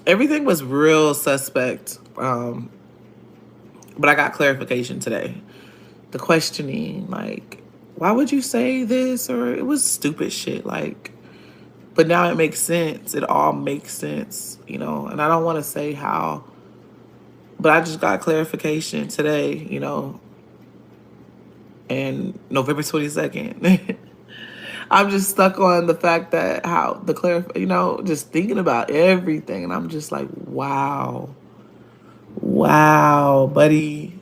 Everything was real suspect. But I got clarification today. The questioning, like, why would you say this? Or it was stupid shit. Like, but now it makes sense. It all makes sense, you know. And I don't want to say how, but I just got clarification today, you know, and November 22nd. I'm just stuck on the fact that how the you know, just thinking about everything. And I'm just like, wow, wow, buddy.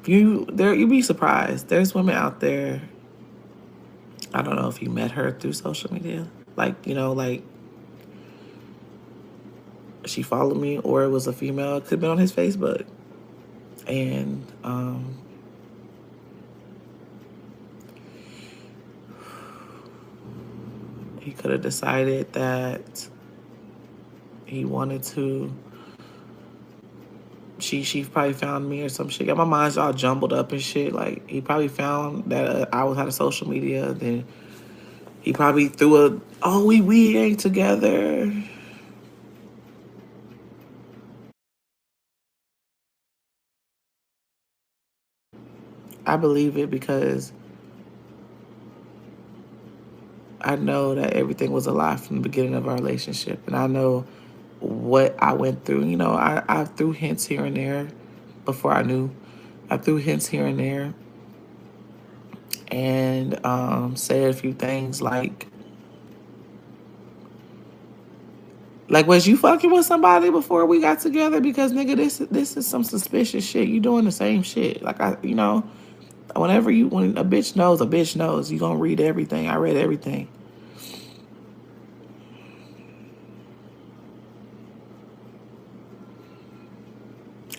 You'd be surprised. There's women out there. I don't know if you met her through social media. Like, you know, like she followed me or it was a female. It could have been on his Facebook. And he could have decided that he wanted to. She probably found me or some shit. Yeah, my mind's all jumbled up and shit. Like he probably found that I was out of social media. Then he probably threw a, oh, we ain't together. I believe it because I know that everything was a lie from the beginning of our relationship, and I know what I went through. You know, I threw hints here and there before I knew. I threw hints here and there, and said a few things like, was you fucking with somebody before we got together? Because nigga, this is some suspicious shit. You doing the same shit. Like you know, when a bitch knows. You gonna read everything. I read everything.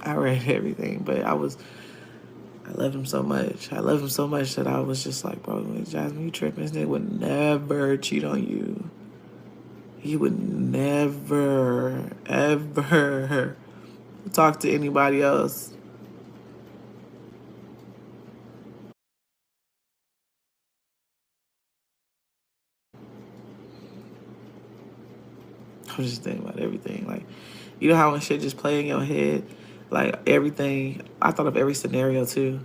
I read everything, but I loved him so much. I loved him so much that I was just like, bro, Jasmine, you tripping? This nigga would never cheat on you. He would never, ever talk to anybody else. I was just thinking about everything. Like, you know how when shit just play in your head? Like, everything, I thought of every scenario too,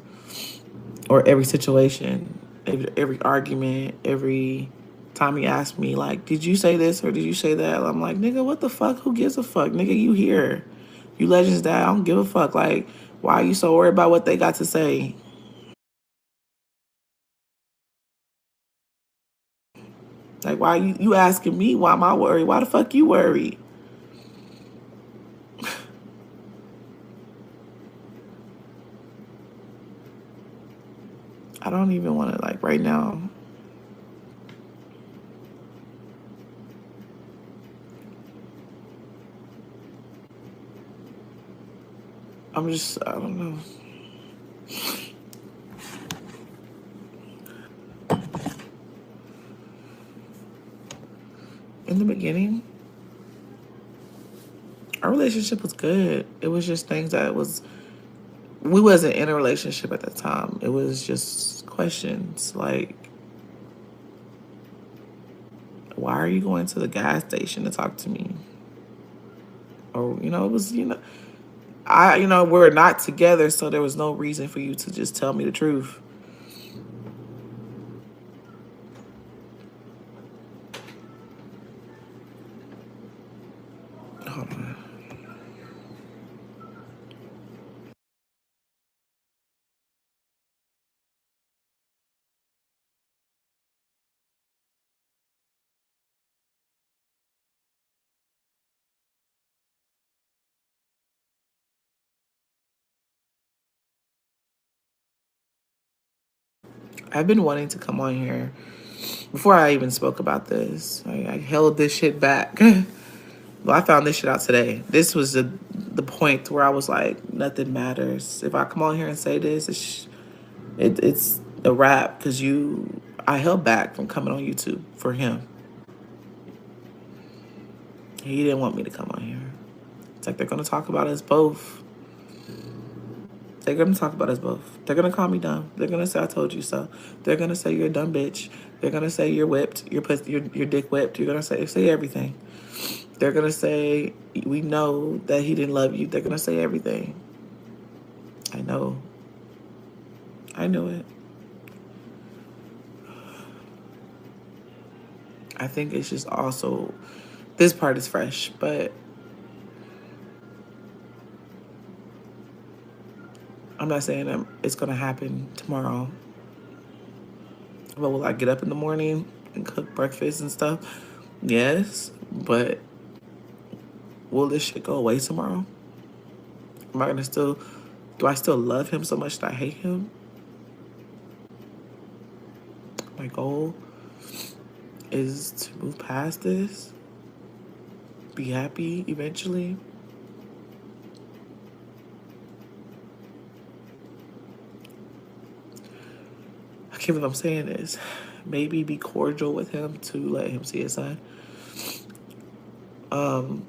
or every situation, every argument, every time he asked me, like, did you say this or did you say that? I'm like, nigga, what the fuck? Who gives a fuck? Nigga, you here. You Legends Dad, I don't give a fuck. Like, why are you so worried about what they got to say? Like, why you asking me why am I worried? Why the fuck you worried? I don't even want to, like, right now. I don't know. In the beginning, our relationship was good. It was just things that we wasn't in a relationship at that time. It was just questions like, why are you going to the gas station to talk to me? Or, you know, it was, you know, we're not together, so there was no reason for you to just tell me the truth. Hold on. I've been wanting to come on here before I even spoke about this. I held this shit back. Well, I found this shit out today. This was the point where I was like, nothing matters. If I come on here and say this, it's a wrap because I held back from coming on YouTube for him. He didn't want me to come on here. It's like they're going to talk about us both. They're gonna talk about us both. They're gonna call me dumb. They're gonna say I told you so. They're gonna say you're a dumb bitch. They're gonna say you're whipped. Your dick whipped. You're gonna say everything. They're gonna say we know that he didn't love you. They're gonna say everything. I know. I knew it. I think it's just also, this part is fresh, but I'm not saying that it's gonna happen tomorrow. But will I get up in the morning and cook breakfast and stuff? Yes, but will this shit go away tomorrow? Am I gonna still, do I still love him so much that I hate him? My goal is to move past this, be happy eventually. I can't believe I'm saying this. Maybe be cordial with him to let him see his son. To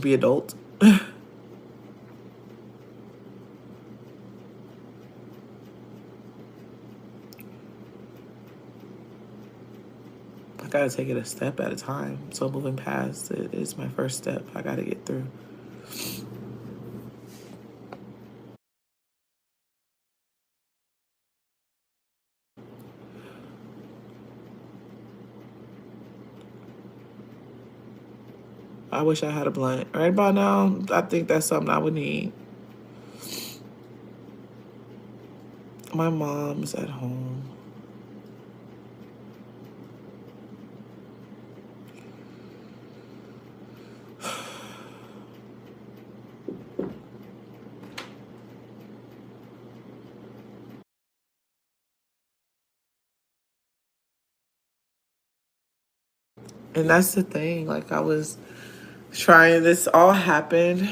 be adult. I gotta take it a step at a time. So moving past it is my first step. I gotta get through. I wish I had a blunt. Right about now, I think that's something I would need. My mom's at home. And that's the thing. Like, I was trying, this all happened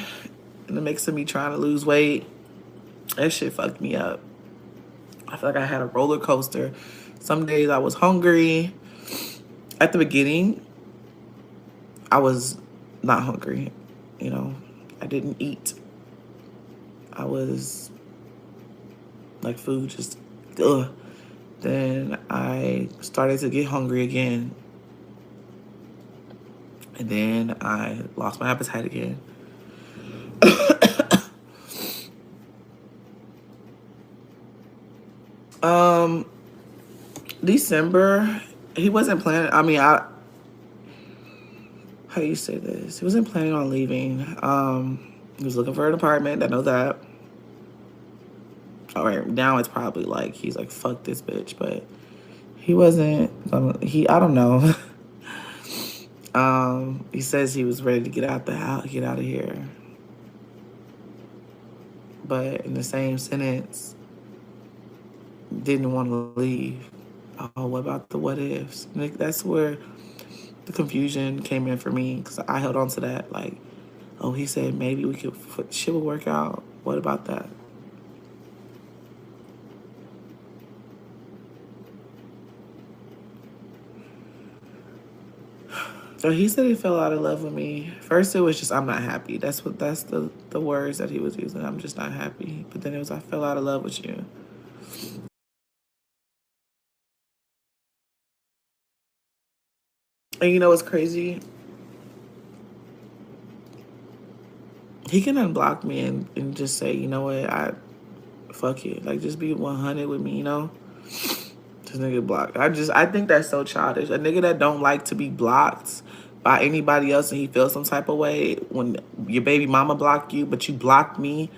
in the mix of me trying to lose weight. That shit fucked me up. I feel like I had a roller coaster. Some days I was hungry. At the beginning, I was not hungry. You know, I didn't eat. I was like, food just, ugh. Then I started to get hungry again. And then I lost my appetite again. December, he wasn't planning, I mean, how do you say this? He wasn't planning on leaving. He was looking for an apartment, I know that. All right, now it's probably like, he's like, fuck this bitch, but he wasn't, I don't know. He says he was ready to get out the house, get out of here. But in the same sentence, didn't want to leave. Oh, what about the what ifs? That's where the confusion came in for me, because I held on to that. Like, oh, he said maybe we could, shit will work out. What about that? So he said he fell out of love with me. First it was just, I'm not happy. That's the words that he was using. I'm just not happy. But then it was, I fell out of love with you. And you know what's crazy? He can unblock me and just say, you know what, fuck it. Like, just be 100 with me, you know? This nigga blocked. I think that's so childish. A nigga that don't like to be blocked by anybody else and he feels some type of way when your baby mama blocked you, but you blocked me.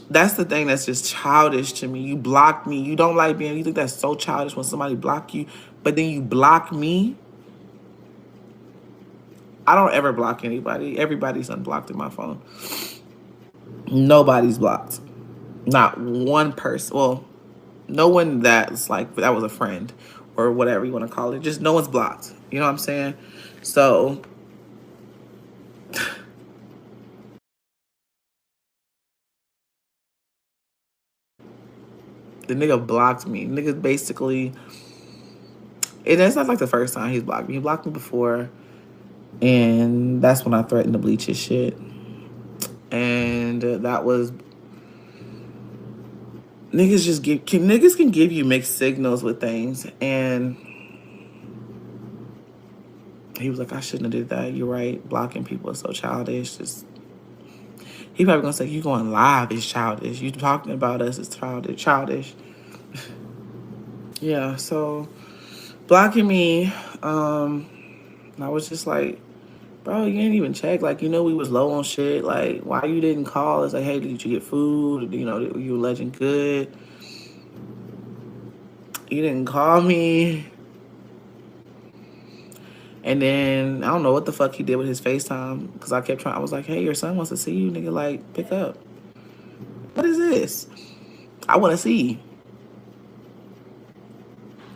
That's the thing that's just childish to me. You blocked me. You don't like being, you think that's so childish when somebody block you, but then you block me. I don't ever block anybody. Everybody's unblocked in my phone. Nobody's blocked. Not one person. Well, no one that's like, that was a friend or whatever you want to call it. Just no one's blocked. You know what I'm saying? So the nigga blocked me. Nigga basically, and it's not like the first time he's blocked me. He blocked me before, and that's when I threatened to bleach his shit. And that was niggas can give you mixed signals with things. And he was like, I shouldn't have did that. You're right. Blocking people is so childish. Just he probably gonna say, you going live is childish. You talking about us is childish. Yeah, so blocking me, I was just like, bro, you didn't even check. Like, we was low on shit. Like, why you didn't call? It's like, hey, did you get food? You were legend good. You didn't call me. And then I don't know what the fuck he did with his FaceTime because I kept trying. I was like, hey, your son wants to see you, nigga. Like, pick up. What is this? I want to see.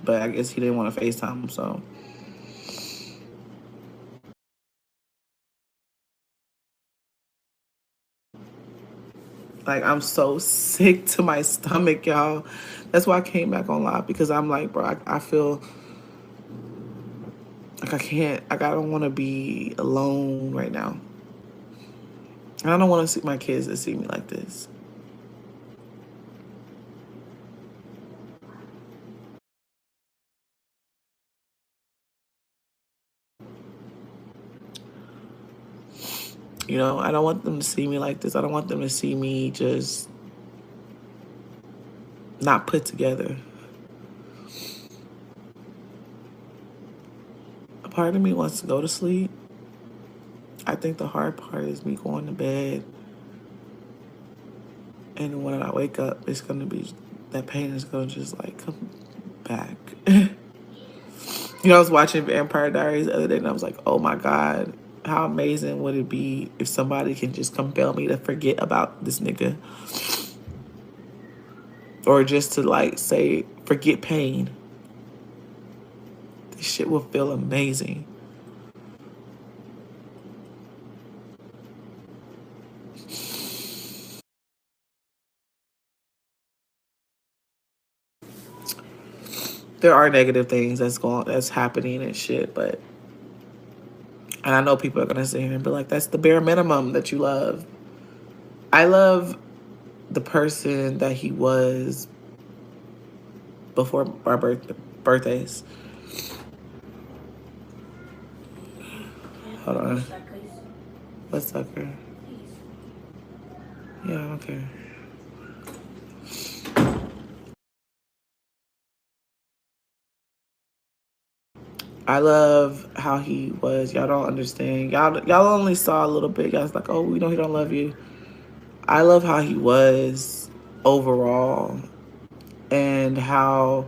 But I guess he didn't want to FaceTime him, so. Like, I'm so sick to my stomach, y'all. That's why I came back on live because I'm like, bro, I feel like I can't, like, I don't want to be alone right now. And I don't want to see my kids to see me like this. I don't want them to see me like this. I don't want them to see me just not put together. A part of me wants to go to sleep. I think the hard part is me going to bed. And when I wake up, it's going to be, that pain is going to just like come back. I was watching Vampire Diaries the other day and I was like, oh my God, how amazing would it be if somebody can just compel me to forget about this nigga? Or just to like say, forget pain. This shit will feel amazing. There are negative things that's happening and shit, but and I know people are gonna sit here and be like, that's the bare minimum that you love. I love the person that he was before our birthdays. Hold on. What sucker? Yeah, I don't care. I love how he was. Y'all don't understand. Y'all only saw a little bit. Y'all was like, oh, we know he don't love you. I love how he was overall and how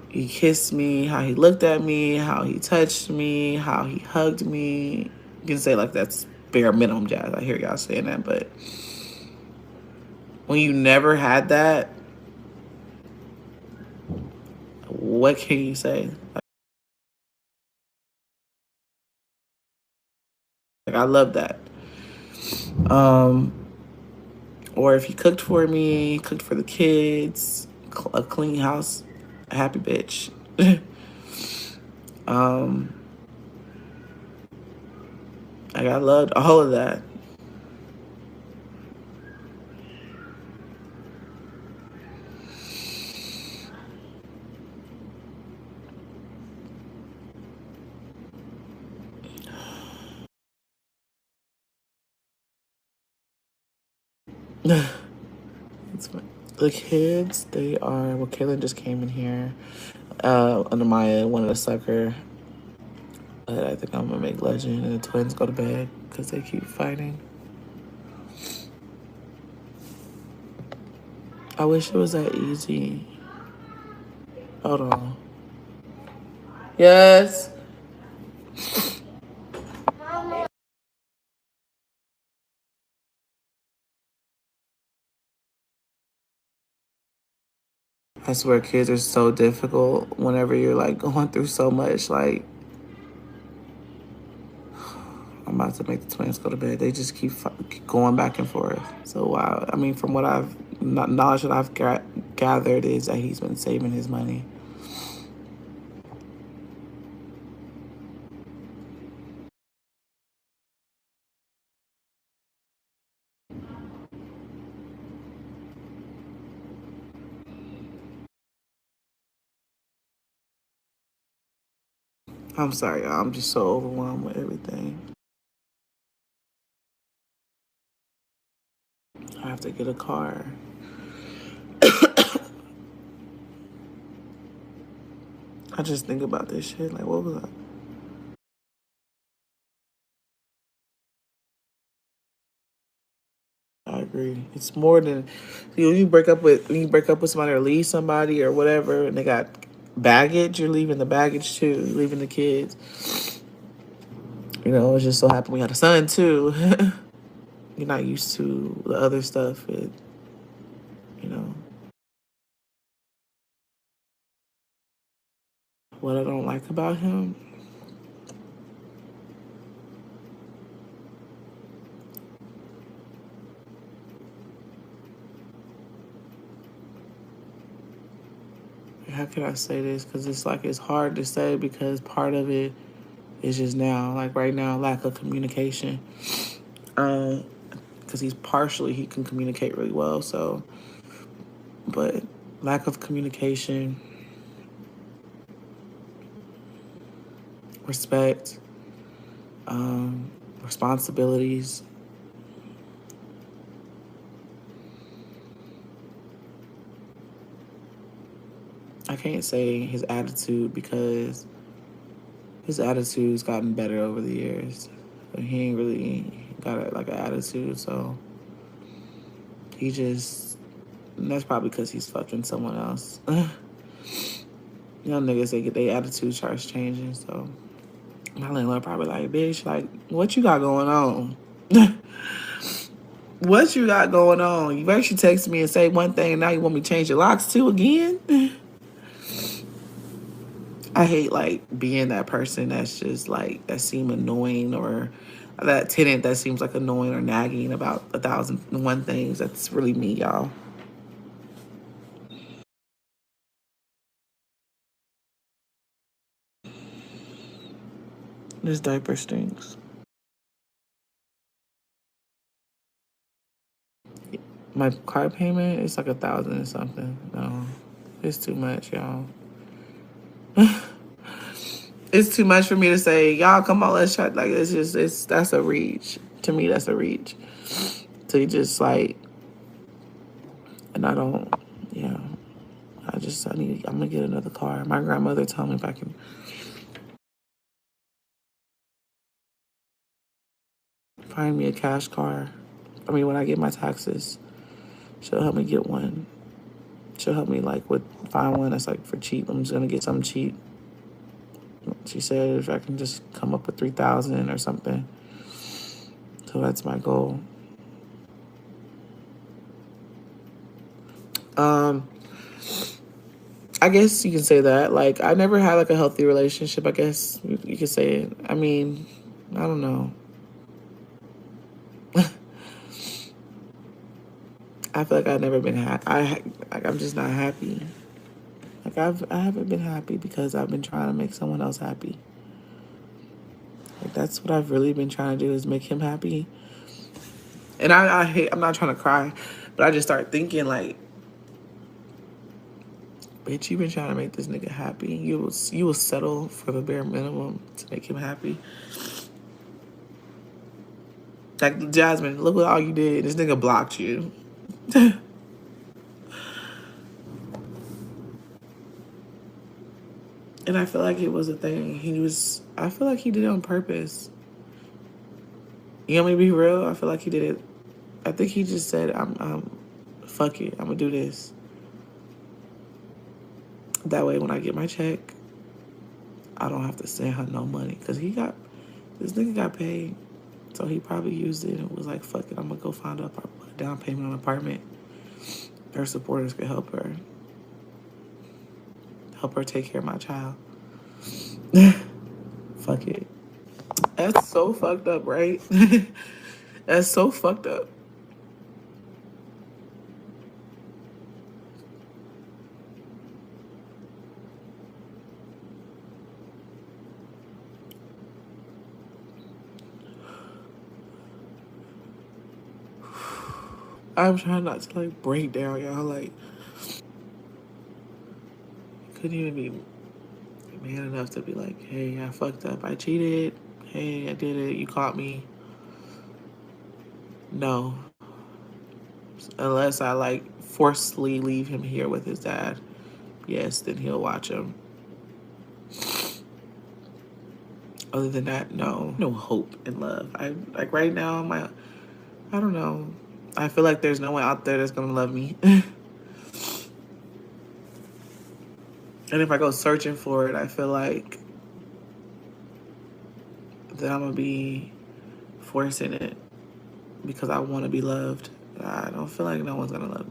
he kissed me, how he looked at me, how he touched me, how he hugged me. You can say like that's bare minimum, Jazz. I hear y'all saying that, but when you never had that, what can you say? Like I love that. Or if he cooked for me, cooked for the kids, a clean house, a happy bitch. Like I loved all of that. The kids, they are, well, Kaylin just came in here under Maya, one of the sucker. But I think I'm going to make Legend and the twins go to bed because they keep fighting. I wish it was that easy. Hold on. Yes. I swear kids are so difficult whenever you're like going through so much. Like, I'm about to make the twins go to bed. They just keep going back and forth. So, wow. I mean, from what knowledge that I've gathered is that he's been saving his money. I'm sorry, y'all. I'm just so overwhelmed with everything. I have to get a car. I just think about this shit. Like, what was I? I agree. It's more than you break up with when you break up with somebody or leave somebody or whatever, and they got baggage. You're leaving the baggage too. You're leaving the kids. You know, it just so happened we had a son too. You're not used to the other stuff. You know, what I don't like about him. How can I say this? Because it's like it's hard to say because part of it is just now, like right now, lack of communication. Because he can communicate really well. So, but lack of communication, respect, responsibilities. I can't say his attitude because his attitude's gotten better over the years. He ain't really got like an attitude, so he just. That's probably because he's fucking someone else. Young niggas, they get their attitude starts changing, so my landlord probably like, bitch, like, what you got going on? What you got going on? You actually text me and say one thing, and now you want me to change your locks too again? I hate like being that person that's just like that seem annoying or that tenant that seems like annoying or nagging about 1,001 things. That's really me, y'all. This diaper stinks. My car payment is like 1,000 or something. No, it's too much, y'all. It's too much for me to say, y'all, come on, let's try. Like, that's a reach. To me, that's a reach. To just like, and I don't, yeah. I'm gonna get another car. My grandmother told me if I can find me a cash car. I mean, when I get my taxes, she'll help me get one. She'll help me like find one that's like for cheap. I'm just gonna get something cheap. She said if I can just come up with 3,000 or something. So that's my goal. Um, I guess you can say that. Like, I never had like a healthy relationship. I guess you could say it. I mean, I don't know. I feel like I've never been happy. I'm just not happy. Like I haven't been happy because I've been trying to make someone else happy. Like that's what I've really been trying to do is make him happy. And I hate. I'm not trying to cry, but I just start thinking like, bitch, you been trying to make this nigga happy. You will settle for the bare minimum to make him happy. Like Jasmine, look what all you did. This nigga blocked you. And I feel like it was a thing. I feel like he did it on purpose. You want me to be real? I feel like he did it. I think he just said, fuck it. I'm gonna do this. That way when I get my check, I don't have to send her no money. Cause this nigga got paid. So he probably used it and was like, fuck it, I'm gonna go find a down payment on an apartment. Her supporters could help her take care of my child. Fuck it. That's so fucked up, right? That's so fucked up. I'm trying not to like break down, y'all. Like, couldn't even be man enough to be like, hey, I fucked up, I cheated, hey, I did it, you caught me. No. Unless I like forcefully leave him here with his dad, yes, then he'll watch him. Other than that, no. No hope in love. I like right now, I don't know. I feel like there's no one out there that's gonna love me. And if I go searching for it, I feel like that I'm gonna be forcing it because I want to be loved. I don't feel like no one's gonna love me.